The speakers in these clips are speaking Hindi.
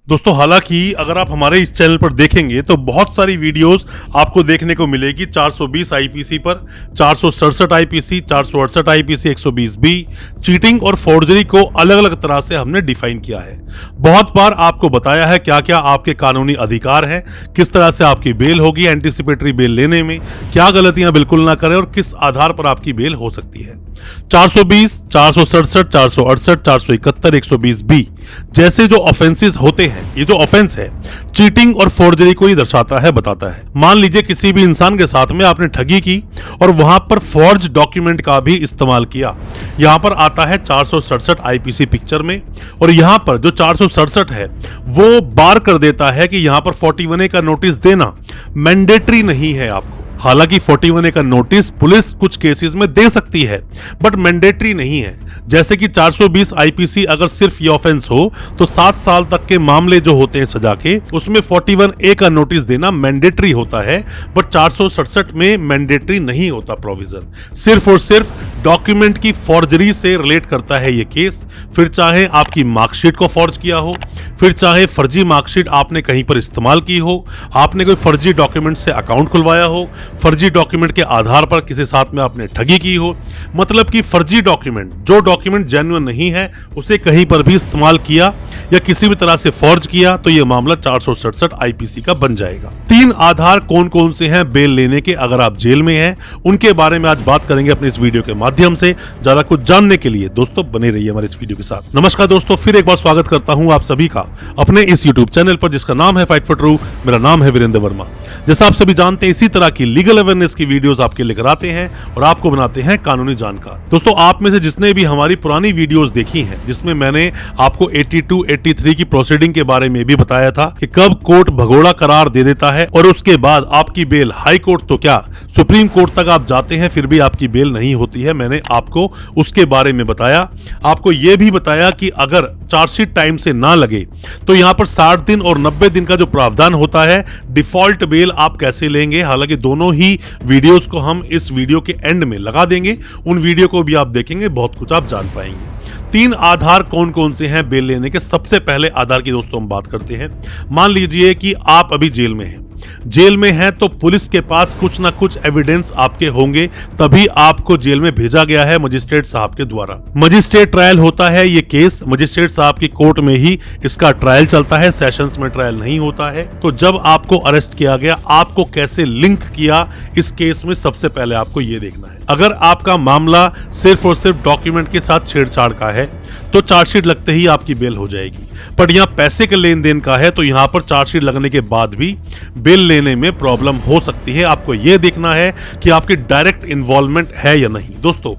दोस्तों हालांकि अगर आप हमारे इस चैनल पर देखेंगे तो बहुत सारी वीडियोस आपको देखने को मिलेगी 420 आईपीसी पर, 467 आईपीसी, 468 आईपीसी, 120 बी, चीटिंग और फोर्जरी को अलग अलग तरह से हमने डिफाइन किया है। बहुत बार आपको बताया है क्या क्या आपके कानूनी अधिकार हैं, किस तरह से आपकी बेल होगी, एंटीसिपेटरी बेल लेने में क्या गलतियां बिल्कुल ना करें और किस आधार पर आपकी बेल हो सकती है। 420, 467, 468, 471, 120 बी जैसे जो ऑफेंसेस होते हैं, ये जो ऑफेंस है चीटिंग और फोर्जरी को ही दर्शाता है, बताता है। मान लीजिए किसी भी इंसान के साथ में आपने ठगी की और वहां पर फॉर्ज डॉक्यूमेंट का भी इस्तेमाल किया। यहां पर आता है 467 आईपीसी पिक्चर में, और यहां पर जो 467 है वो बार कर देता है कि यहां पर 41A का नोटिस देना मैंडेटरी नहीं है आपको। हालांकि 41A का नोटिस पुलिस कुछ केसेस में दे सकती है बट मैंडेटरी नहीं है। जैसे कि 420 आईपीसी अगर सिर्फ ये ऑफेंस हो तो 7 साल तक के मामले जो होते हैं सजा के, उसमें 41A का नोटिस देना मैंडेटरी होता है, बट 467 में मैंडेटरी नहीं होता प्रोविजन। सिर्फ और सिर्फ डॉक्यूमेंट की फॉर्जरी से रिलेट करता है ये केस। फिर चाहे आपकी मार्कशीट को फॉर्ज किया हो, फिर चाहे फर्जी मार्कशीट आपने कहीं पर इस्तेमाल की हो, आपने कोई फर्जी डॉक्यूमेंट से अकाउंट खुलवाया हो, फर्जी डॉक्यूमेंट के आधार पर किसी साथ में आपने ठगी की हो, मतलब कि फर्जी डॉक्यूमेंट, जो डॉक्यूमेंट जेन्युइन नहीं है उसे कहीं पर भी इस्तेमाल किया या किसी भी तरह से फॉर्ज किया तो यह मामला 467 आईपीसी का बन जाएगा। 3 आधार कौन कौन से हैं बेल लेने के अगर आप जेल में हैं, उनके बारे में आज बात करेंगे अपने इस वीडियो के माध्यम से। ज्यादा कुछ जानने के लिए दोस्तों बने रहिए हमारे इस वीडियो के साथ। नमस्कार दोस्तों, फिर एक बार स्वागत करता हूं आप सभी का अपने इस यूट्यूब चैनल पर जिसका नाम है फाइट फॉर ट्रू। मेरा नाम है वीरेंद्र वर्मा। जैसा आप सभी जानते हैं इसी तरह की लीगल अवेयरनेस की वीडियोस आपके लेकर आते हैं और आपको बनाते हैं कानूनी जानकार। दोस्तों आप में से जिसने भी हमारी पुरानी वीडियोस देखी हैं जिसमें मैंने आपको 82, 83 की प्रोसीडिंग के बारे में भी बताया था कि कब कोर्ट भगोड़ा करार दे देता है और उसके बाद आपकी बेल हाई कोर्ट तो क्या सुप्रीम कोर्ट तक आप जाते हैं फिर भी आपकी बेल नहीं होती है, मैंने आपको उसके बारे में बताया। आपको यह भी बताया कि अगर चार्जशीट टाइम से ना लगे तो यहां पर 60 दिन और 90 दिन का जो प्रावधान होता है डिफॉल्ट बेल आप कैसे लेंगे। हालांकि दोनों ही वीडियोस को हम इस वीडियो के एंड में लगा देंगे, उन वीडियो को भी आप देखेंगे, बहुत कुछ आप जान पाएंगे। 3 आधार कौन कौन से हैं बेल लेने के। सबसे पहले आधार की दोस्तों हम बात करते हैं। मान लीजिए कि आप अभी जेल में हैं, जेल में हैं तो पुलिस के पास कुछ ना कुछ एविडेंस आपके होंगे, तभी आपको जेल में भेजा गया है मजिस्ट्रेट साहब के द्वारा। मजिस्ट्रेट ट्रायल होता है ये केस मजिस्ट्रेट साहब की कोर्ट में ही इसका ट्रायल चलता है, सेशंस में ट्रायल नहीं होता है। तो जब आपको अरेस्ट किया गया, आपको कैसे लिंक किया इस केस में, सबसे पहले आपको ये देखना है। अगर आपका मामला सिर्फ और सिर्फ डॉक्यूमेंट के साथ छेड़छाड़ का है तो चार्जशीट लगते ही आपकी बेल हो जाएगी, पर यहाँ पैसे के लेन देन का है तो यहाँ पर चार्जशीट लगने के बाद भी बेल लेने में प्रॉब्लम हो सकती है। आपको यह देखना है कि आपकी डायरेक्ट इन्वॉल्वमेंट है या नहीं। दोस्तों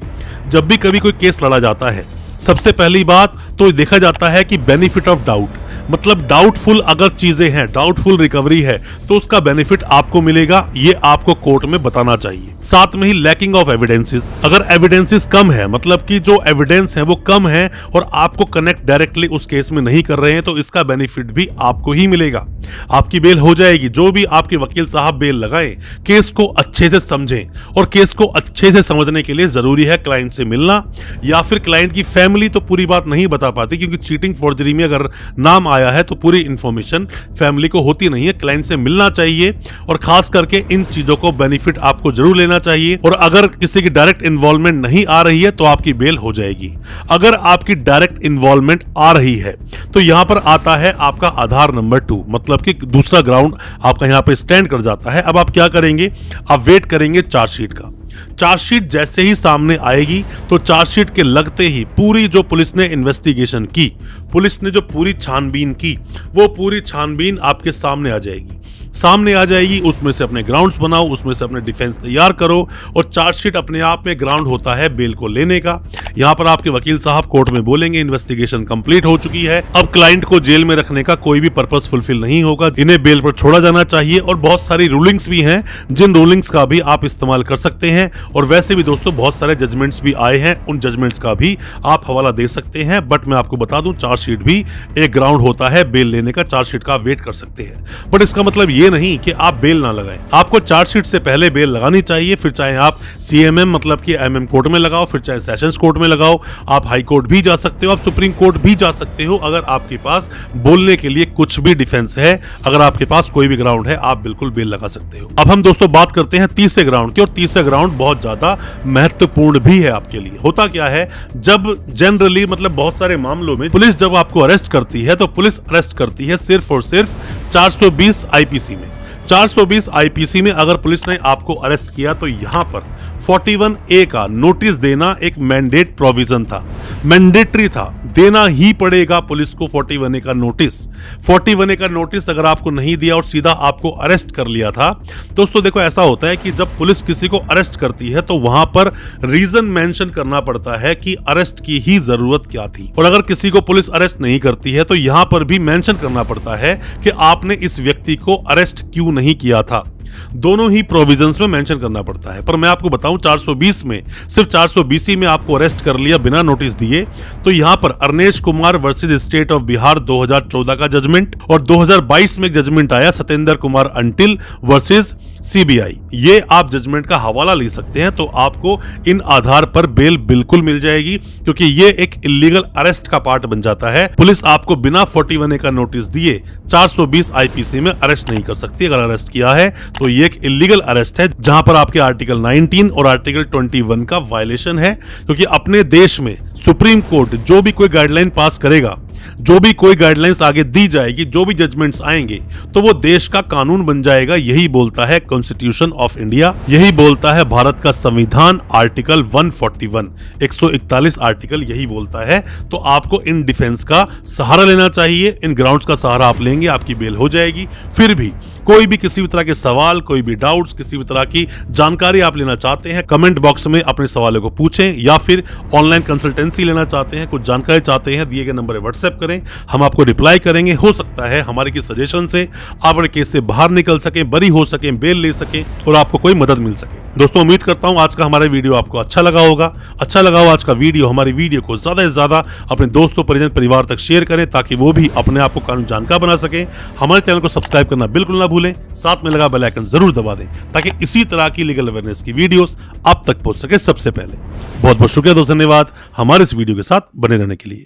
जब भी कभी कोई केस लड़ा जाता है सबसे पहली बात तो देखा जाता है कि बेनिफिट ऑफ डाउट, मतलब डाउटफुल अगर चीजें हैं, डाउटफुल रिकवरी है तो उसका बेनिफिट आपको मिलेगा, ये आपको कोर्ट में बताना चाहिए। साथ में ही लैकिंग ऑफ एविडेंसेस, अगर एविडेंसेस कम है, मतलब कि जो एविडेंस है वो कम है और आपको कनेक्ट डायरेक्टली उस केस में नहीं कर रहे हैं, तो इसका बेनिफिट भी आपको ही मिलेगा, आपकी बेल हो जाएगी। जो भी आपके वकील साहब बेल लगाएं, केस को अच्छे से समझें, और केस को अच्छे से समझने के लिए जरूरी है क्लाइंट से मिलना, या फिर क्लाइंट की फैमिली तो पूरी बात नहीं बता पाती, क्योंकि चीटिंग फोर्जरी में अगर नाम आया है तो पूरी इंफॉर्मेशन फैमिली को होती नहीं है। क्लाइंट से मिलना चाहिए और खास करके इन चीजों को बेनिफिट आपको जरूर लेना चाहिए। और अगर किसी की डायरेक्ट इन्वॉल्वमेंट नहीं आ रही है तो आपकी बेल हो जाएगी। अगर आपकी डायरेक्ट इन्वॉल्वमेंट आ रही है तो यहां पर आता है आपका आधार नंबर 2, मतलब कि दूसरा ग्राउंड आपका यहां पर स्टैंड कर जाता है। अब आप क्या करेंगे, आप वेट करेंगे चार्जशीट का। चार्जशीट जैसे ही सामने आएगी तो चार्जशीट के लगते ही पूरी जो पुलिस ने इन्वेस्टिगेशन की, पुलिस ने जो पूरी छानबीन की, वो पूरी छानबीन आपके सामने आ जाएगी। उसमें से अपने ग्राउंड्स बनाओ, उसमें से अपने डिफेंस तैयार करो, और चार्जशीट अपने आप में ग्राउंड होता है बेल को लेने का। यहाँ पर आपके वकील साहब कोर्ट में बोलेंगे इन्वेस्टिगेशन कंप्लीट हो चुकी है, अब क्लाइंट को जेल में रखने का कोई भी पर्पस फुलफिल नहीं होगा, इन्हें बेल पर छोड़ा जाना चाहिए। और बहुत सारी रूलिंग्स भी हैं जिन रूलिंग्स का भी आप इस्तेमाल कर सकते हैं, और वैसे भी दोस्तों बहुत सारे जजमेंट्स भी आए हैं, उन जजमेंट्स का भी आप हवाला दे सकते हैं। बट मैं आपको बता दूं चार्जशीट भी एक ग्राउंड होता है बेल लेने का, चार्जशीट का वेट कर सकते हैं। बट इसका मतलब ये ये नहीं कि आप बेल ना लगाएं। आपको चार्जशीट से पहले बेल लगानी चाहिए, फिर चाहे आप CMM मतलब कि MM कोर्ट में लगाओ, फिर चाहे सेशंस कोर्ट में लगाओ, आप हाई कोर्ट भी जा सकते हो, आप सुप्रीम कोर्ट भी जा सकते हो। अगर आपके पास बोलने के लिए कुछ भी डिफेंस है, अगर आपके पास कोई भी ग्राउंड है, आप बिल्कुल बेल लगा सकते हो। अब हम दोस्तों बात करते हैं तीसरे ग्राउंड की, और तीसरा ग्राउंड बहुत ज्यादा महत्वपूर्ण भी है आपके लिए। होता क्या है, जब जनरली मतलब बहुत सारे मामलों में पुलिस जब आपको अरेस्ट करती है तो पुलिस अरेस्ट करती है सिर्फ और सिर्फ 420 IPC में। 420 IPC में अगर पुलिस ने आपको अरेस्ट किया तो यहां पर 41A का नोटिस देना एक मैंडेट प्रोविजन था, मैंडेटरी था, देना ही पड़ेगा पुलिस को 41A का नोटिस। 41A का नोटिस अगर आपको नहीं दिया और सीधा आपको अरेस्ट कर लिया था, दोस्तों देखो ऐसा होता है कि जब पुलिस किसी को अरेस्ट करती है तो वहां पर रीजन मेंशन करना पड़ता है कि अरेस्ट की ही जरूरत क्या थी। और अगर किसी को पुलिस अरेस्ट नहीं करती है तो यहां पर भी मेंशन करना पड़ता है कि आपने इस व्यक्ति को अरेस्ट क्यों नहीं किया था। दोनों ही प्रोविजंस में मेंशन करना पड़ता है। पर मैं आपको बताऊं 420 में सिर्फ 420 में आपको अरेस्ट कर लिया बिना नोटिस दिए, तो यहां पर Arnesh Kumar versus state of Bihar 2014 का जजमेंट, और 2022 में एक जजमेंट आया Satyendra Kumar until versus CBI। ये आप जजमेंट का हवाला ले सकते हैं, तो आपको इन आधार पर बेल बिल्कुल मिल जाएगी, क्योंकि ये एक इलीगल अरेस्ट का पार्ट बन जाता है। पुलिस आपको बिना 41A का नोटिस दिए 420 IPC में अरेस्ट नहीं कर सकती। अगर अरेस्ट किया है तो ये एक इलीगल अरेस्ट है, जहां पर आपके आर्टिकल 19 और आर्टिकल 21 का वायलेशन है। क्योंकि अपने देश में सुप्रीम कोर्ट जो भी कोई गाइडलाइन पास करेगा, जो भी कोई गाइडलाइंस आगे दी जाएगी, जो भी जजमेंट्स आएंगे, तो वो देश का कानून बन जाएगा। यही बोलता है कॉन्स्टिट्यूशन ऑफ इंडिया, यही बोलता है भारत का संविधान, आर्टिकल 141, 141 आर्टिकल यही बोलता है। तो आपको इन डिफेंस का सहारा लेना चाहिए, इन ग्राउंड्स का सहारा आप लेंगे, आपकी बेल हो जाएगी। फिर भी कोई भी किसी भी तरह के सवाल, कोई भी डाउट्स, किसी भी तरह की जानकारी आप लेना चाहते हैं, कमेंट बॉक्स में अपने सवालों को पूछें, या फिर ऑनलाइन कंसल्टेंसी लेना चाहते हैं, कुछ जानकारी चाहते हैं, दिए गए नंबर पर व्हाट्सएप करें, हम आपको रिप्लाई करेंगे। हो सकता है हमारे की सजेशन से आप अपने केस से बाहर निकल सकें, बरी हो सकें, बेल ले सकें और आपको कोई मदद मिल सके। दोस्तों उम्मीद करता हूं आज का हमारा वीडियो आपको अच्छा लगा होगा। अच्छा लगा हो आज का वीडियो, हमारी वीडियो को ज्यादा से ज्यादा अपने दोस्तों, परिजन, परिवार तक शेयर करें, ताकि वो भी अपने आप को कानून जानकार बना सकें। हमारे चैनल को सब्सक्राइब करना बिल्कुल ना भूलें, साथ में लगा बेल आइकन जरूर दबा दें, ताकि इसी तरह की लीगल अवेयरनेस की वीडियोस आप तक पहुंच सके सबसे पहले। बहुत बहुत शुक्रिया दोस्तों, धन्यवाद हमारे इस वीडियो के साथ बने रहने के लिए।